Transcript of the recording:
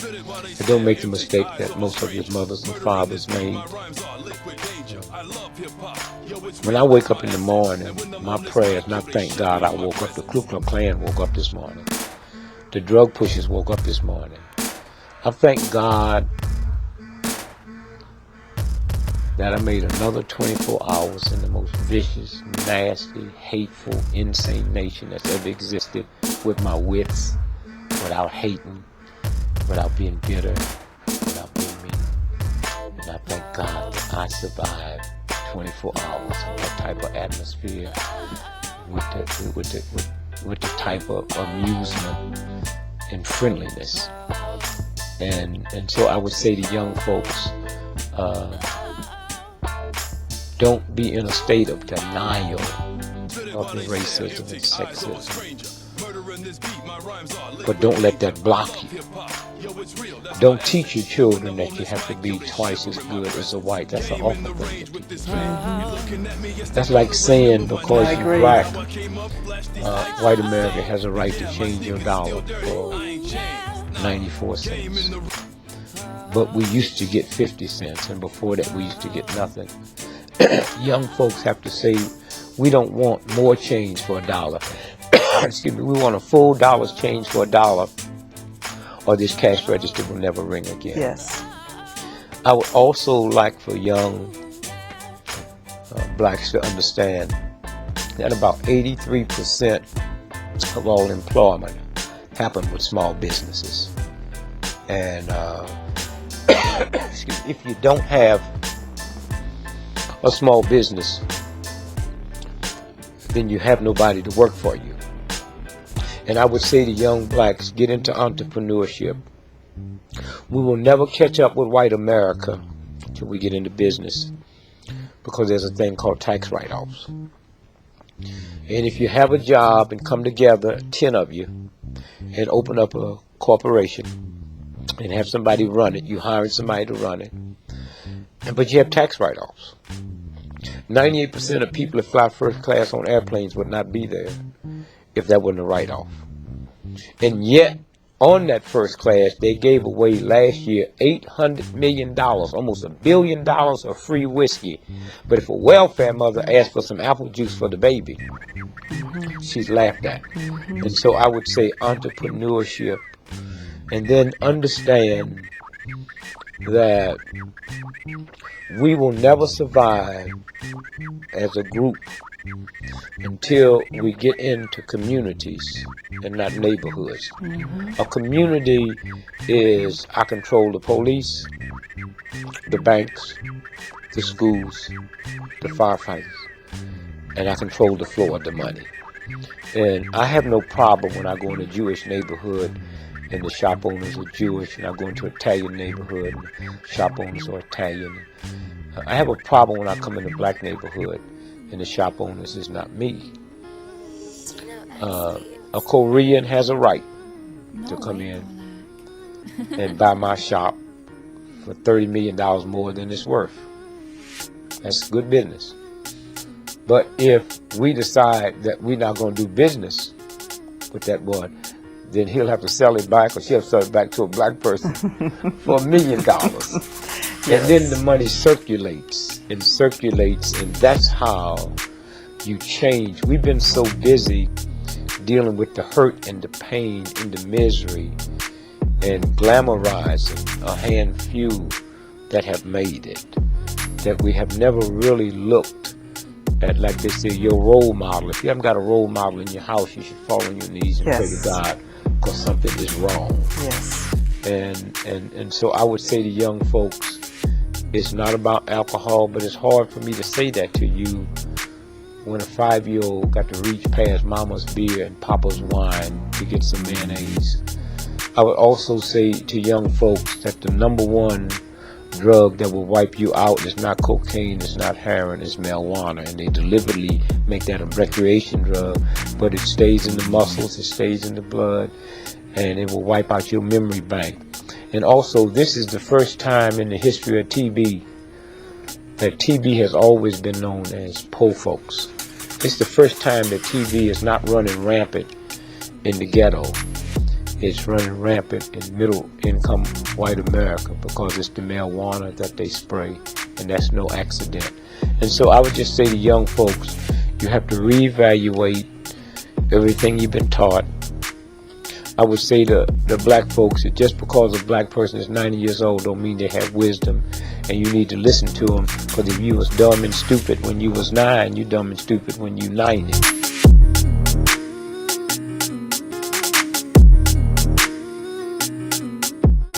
And don't make the mistake that most of your mothers and fathers made. When I wake up in the morning, my prayer is not thank God I woke up. The Ku Klux Klan woke up this morning. The drug pushers woke up this morning. I thank God that I made another 24 hours in the most vicious, nasty, hateful, insane nation that's ever existed, with my wits, without hating, without being bitter, without being mean. And I thank God that I survived 24 hours in that type of atmosphere, with the type of amusement and friendliness. And so I would say to young folks, don't be in a state of denial of the racism and sexism. But don't let that block you. Don't teach your children that you have to be twice as good as a white. That's an awful thing to teach. That's like saying because you're black, white America has a right to change your dollar for 94 cents. But we used to get 50 cents, and before that we used to get nothing. Young folks have to say, we don't want more change for $1. Excuse me, we want a full dollar's change for $1, or this cash register will never ring again. Yes. I would also like for young blacks to understand that about 83% of all employment happen with small businesses. And excuse me, if you don't have a small business, then you have nobody to work for you. And I would say to young blacks, get into entrepreneurship. We will never catch up with white America until we get into business, because there's a thing called tax write-offs. And if you have a job and come together, 10 of you, and open up a corporation and have somebody run it, you hiring somebody to run it, but you have tax write-offs. 98% of people that fly first class on airplanes would not be there if that wasn't a write-off. And yet, on that first class, they gave away last year $800 million, almost $1 billion of free whiskey. But if a welfare mother asked for some apple juice for the baby, she's laughed at. And so I would say entrepreneurship, and then understand that we will never survive as a group until we get into communities and not neighborhoods. A community is, I control the police, the banks, the schools, the firefighters, and I control the flow of the money. And I have no problem when I go in a Jewish neighborhood and the shop owners are Jewish, and I go into an Italian neighborhood and the shop owners are Italian. I have a problem when I come in a black neighborhood and the shop owners is not me. A Korean has a right to come in and buy my shop for $30 million more than it's worth. That's good business. But if we decide that we're not going to do business with that boy, then he'll have to sell it back, or she'll sell it back to a black person for $1 million. Yes. And then the money circulates, and that's how you change. We've been so busy dealing with the hurt and the pain and the misery and glamorizing a handful that have made it, that we have never really looked at, like they say, your role model. If you haven't got a role model in your house, you should fall on your knees and pray to God, because something is wrong. Yes. And so I would say to young folks, it's not about alcohol, but it's hard for me to say that to you when a 5-year-old got to reach past mama's beer and papa's wine to get some mayonnaise. I would also say to young folks that the number one drug that will wipe you out is not cocaine, it's not heroin, it's marijuana. And they deliberately make that a recreation drug, but it stays in the muscles, it stays in the blood, and it will wipe out your memory bank. And also, this is the first time in the history of TB that TB has always been known as poor folks. It's the first time that TB is not running rampant in the ghetto. is running rampant in middle income white America because it's the marijuana that they spray, and that's no accident. And so I would just say to young folks, you have to reevaluate everything you've been taught. I would say to the black folks that just because a black person is 90 years old don't mean they have wisdom, and you need to listen to them, because if you was dumb and stupid when you was 9, you dumb and stupid when you 90.